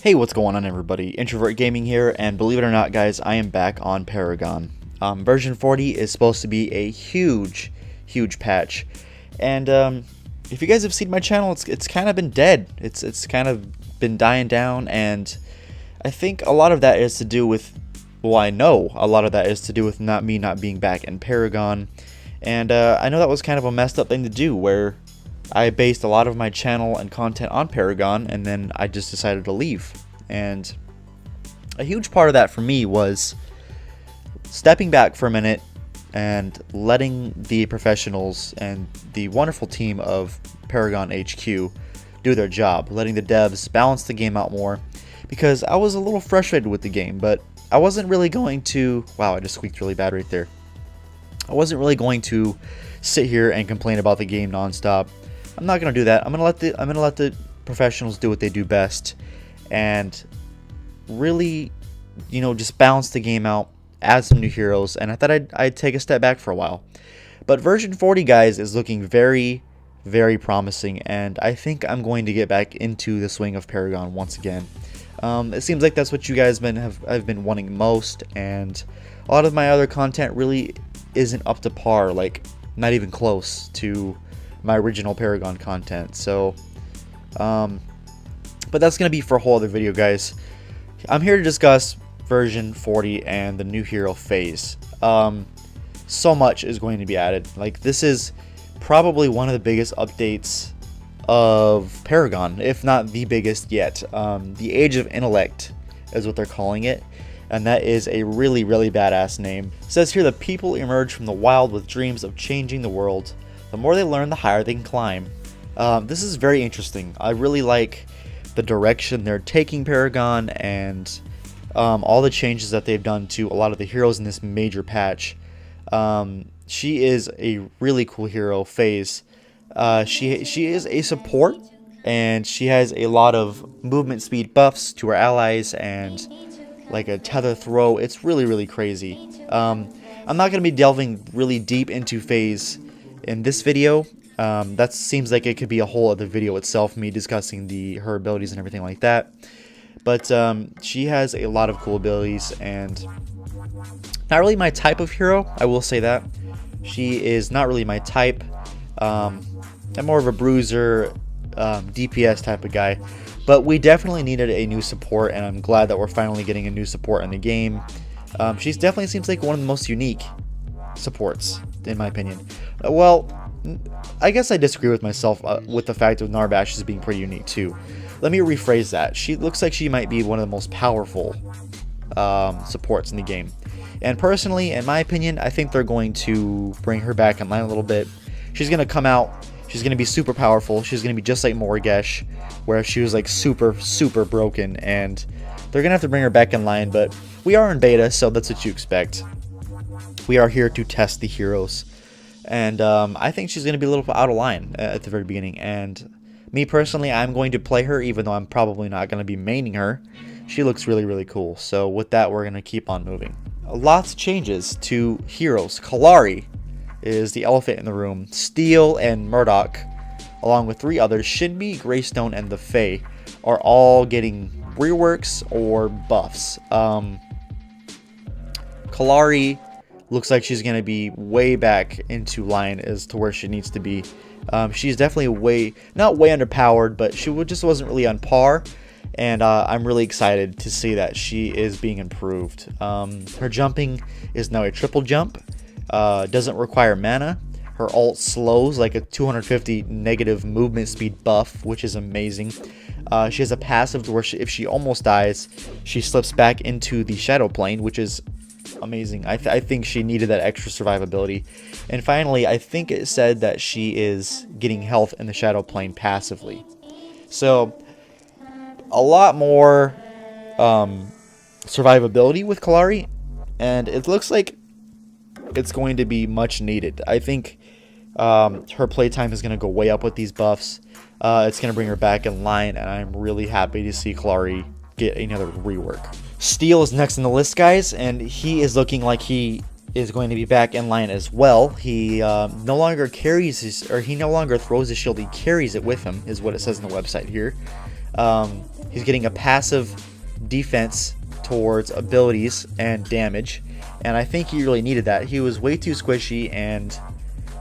Hey, what's going on everybody? Introvert Gaming here, and believe it or not guys, I am back on Paragon. Version 40 is supposed to be a huge patch, and if you guys have seen my channel, it's kind of been dead. It's kind of been dying down, and I think a lot of that is to do with, well, I know a lot of that is to do with not being back in Paragon, and I know that was kind of a messed up thing to do, where I based a lot of my channel and content on Paragon, and then I just decided to leave. And a huge part of that for me was stepping back for a minute and letting the professionals and the wonderful team of Paragon HQ do their job, letting the devs balance the game out more, because I was a little frustrated with the game, but I wasn't really going to, wow, I just squeaked really bad right there. I wasn't really going to sit here and complain about the game nonstop. I'm not gonna do that. I'm gonna let the professionals do what they do best, and really, just balance the game out, add some new heroes. And I thought I'd take a step back for a while. But version 40, guys, is looking very, very promising, and I think I'm going to get back into the swing of Paragon once again. It seems like that's what you guys have been wanting most, and a lot of my other content really isn't up to par, like not even close to my original Paragon content. So but that's gonna be for a whole other video, guys. I'm here to discuss version 40 and the new hero phase. So much is going to be added. Like, this is probably one of the biggest updates of Paragon, if not the biggest yet. The Age of Intellect is what they're calling it, and that is a really badass name. It says here, the people emerge from the wild with dreams of changing the world. The more they learn, the higher they can climb. This is very interesting. I really like the direction they're taking Paragon, and all the changes that they've done to a lot of the heroes in this major patch. She is a really cool hero, Phase. She is a support, and she has a lot of movement speed buffs to her allies and like a tether throw. It's really crazy. I'm not going to be delving really deep into Phase in this video. That seems like it could be a whole other video itself, me discussing her abilities and everything like that. But she has a lot of cool abilities, and not really my type of hero, I will say that. She is not really my type. I'm more of a bruiser, DPS type of guy. But we definitely needed a new support, and I'm glad that we're finally getting a new support in the game. She definitely seems like one of the most unique supports, in my opinion. Well, I guess I disagree with myself with the fact of Narbash as being pretty unique too. Let me rephrase that. She looks like she might be one of the most powerful supports in the game. And personally, in my opinion, I think they're going to bring her back in line a little bit. She's going to come out. She's going to be super powerful. She's going to be just like Morgesh, where she was like super broken. And they're going to have to bring her back in line. But we are in beta, so that's what you expect. We are here to test the heroes. And I think she's going to be a little out of line at the very beginning. And me personally, I'm going to play her, even though I'm probably not going to be maining her. She looks really cool. So with that, we're going to keep on moving. Lots of changes to heroes. Kalari is the elephant in the room. Steel and Murdoch, along with 3 others, Shinbi, Greystone, and the Fae, are all getting reworks or buffs. Kalari looks like she's going to be way back into line as to where she needs to be. She's definitely not way underpowered, but she just wasn't really on par. And I'm really excited to see that she is being improved. Her jumping is now a triple jump. Doesn't require mana. Her ult slows like a 250 negative movement speed buff, which is amazing. She has a passive where if she almost dies, she slips back into the shadow plane, which is amazing. I think she needed that extra survivability. And finally, I think it said that she is getting health in the shadow plane passively. So a lot more survivability with Kalari, and it looks like it's going to be much needed. I think her playtime is going to go way up with these buffs. It's going to bring her back in line, and I'm really happy to see Kalari get another rework. Steel is next in the list, guys, and he is looking like he is going to be back in line as well. He no longer carries his, or he no longer throws his shield, he carries it with him, is what it says on the website here. He's getting a passive defense towards abilities and damage, and I think he really needed that. He was way too squishy, and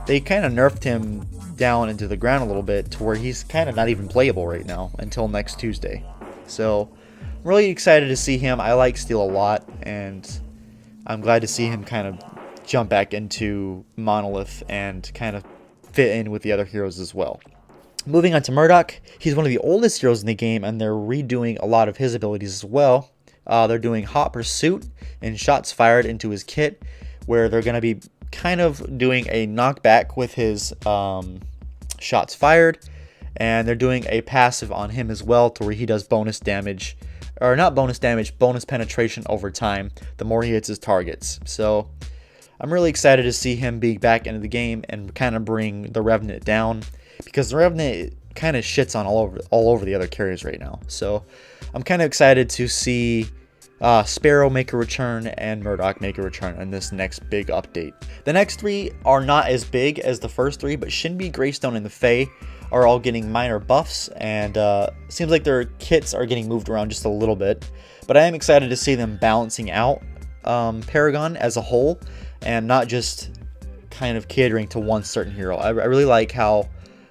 they kind of nerfed him down into the ground a little bit to where he's kind of not even playable right now until next Tuesday. So I'm really excited to see him. I like Steel a lot, and I'm glad to see him kind of jump back into Monolith and kind of fit in with the other heroes as well. Moving on to Murdoch, he's one of the oldest heroes in the game, and they're redoing a lot of his abilities as well. They're doing Hot Pursuit and Shots Fired into his kit, where they're going to be kind of doing a knockback with his Shots Fired, and they're doing a passive on him as well to where he does bonus damage, or not bonus damage, bonus penetration over time the more he hits his targets. So I'm really excited to see him be back into the game and kind of bring the Revenant down, because the Revenant kind of shits on all over the other carriers right now. So I'm kind of excited to see Sparrow make a return and Murdoch make a return in this next big update. The next three are not as big as the first three, but Shinbi, Greystone, and the Fae are all getting minor buffs, and seems like their kits are getting moved around just a little bit. But I am excited to see them balancing out Paragon as a whole, and not just kind of catering to one certain hero. I really like how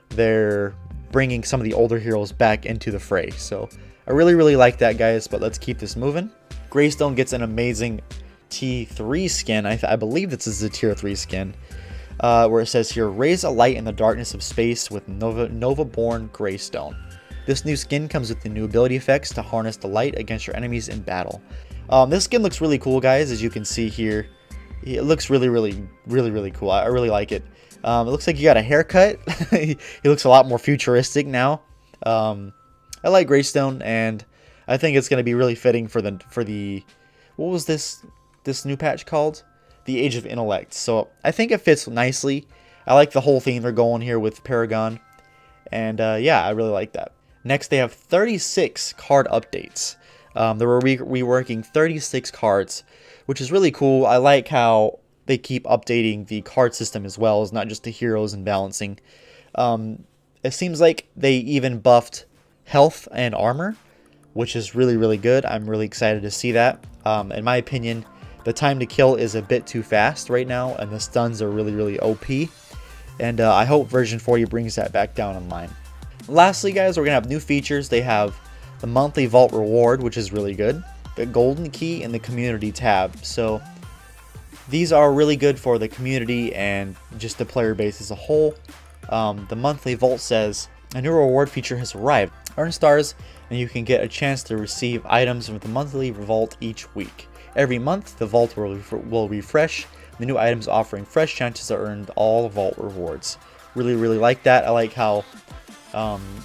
they're bringing some of the older heroes back into the fray. So I really like that, guys, but let's keep this moving. Greystone gets an amazing T3 skin. I believe this is a tier 3 skin, where it says here, raise a light in the darkness of space with Nova-born Greystone. This new skin comes with the new ability effects to harness the light against your enemies in battle. This skin looks really cool, guys, as you can see here. It looks really cool. I really like it. It looks like he got a haircut. He looks a lot more futuristic now. I like Greystone, and I think it's going to be really fitting for the what was this new patch called? The Age of Intellect. So I think it fits nicely. I like the whole theme they're going here with Paragon, and yeah, I really like that. Next, they have 36 card updates. They were reworking 36 cards, which is really cool. I like how they keep updating the card system as well as not just the heroes and balancing. It seems like they even buffed health and armor, which is really good. I'm really excited to see that. In my opinion, the time to kill is a bit too fast right now, and the stuns are really OP. And I hope version 40 brings that back down in line. Lastly, guys, we're gonna have new features. They have the monthly vault reward, which is really good, the golden key, and the community tab. So these are really good for the community and just the player base as a whole. The monthly vault says a new reward feature has arrived. Earn stars and you can get a chance to receive items from the monthly vault each week. Every month the vault will refresh, the new items offering fresh chances to earn all vault rewards. Really like that. I like how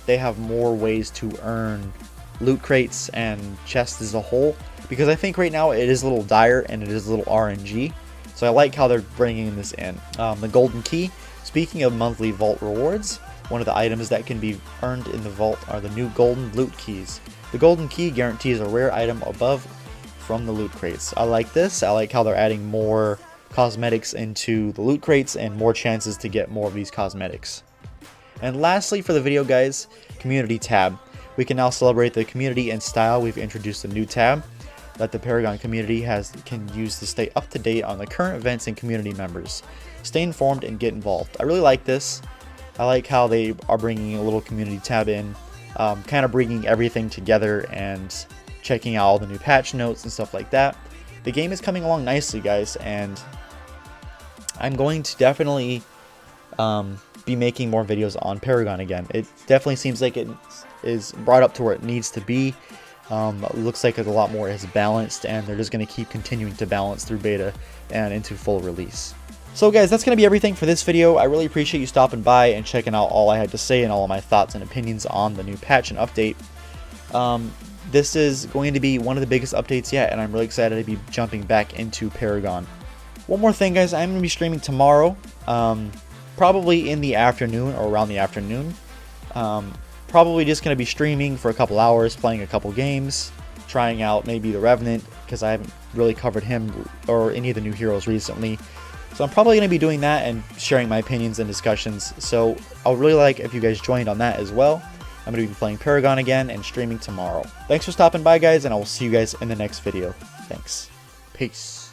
they have more ways to earn loot crates and chests as a whole, because I think right now it is a little dire and it is a little RNG. So I like how they're bringing this in. The golden key. Speaking of monthly vault rewards, one of the items that can be earned in the vault are the new golden loot keys. The golden key guarantees a rare item above from the loot crates. I like this. I like how they're adding more cosmetics into the loot crates and more chances to get more of these cosmetics. And lastly for the video, guys, community tab. We can now celebrate the community and style. We've introduced a new tab that the Paragon community can use to stay up to date on the current events and community members. Stay informed and get involved. I really like this. I like how they are bringing a little community tab in, kind of bringing everything together and checking out all the new patch notes and stuff like that. The game is coming along nicely, guys, and I'm going to definitely be making more videos on Paragon again. It definitely seems like it is brought up to where it needs to be. It looks like a lot more is balanced, and they're just going to keep continuing to balance through beta and into full release. So guys, that's going to be everything for this video. I really appreciate you stopping by and checking out all I had to say and all of my thoughts and opinions on the new patch and update. This is going to be one of the biggest updates yet, and I'm really excited to be jumping back into Paragon. One more thing, guys, I'm going to be streaming tomorrow, probably in the afternoon or around the afternoon. Probably just going to be streaming for a couple hours, playing a couple games, trying out maybe the Revenant, because I haven't really covered him or any of the new heroes recently. So I'm probably going to be doing that and sharing my opinions and discussions. So I'll really like if you guys joined on that as well. I'm going to be playing Paragon again and streaming tomorrow. Thanks for stopping by, guys, and I will see you guys in the next video. Thanks. Peace.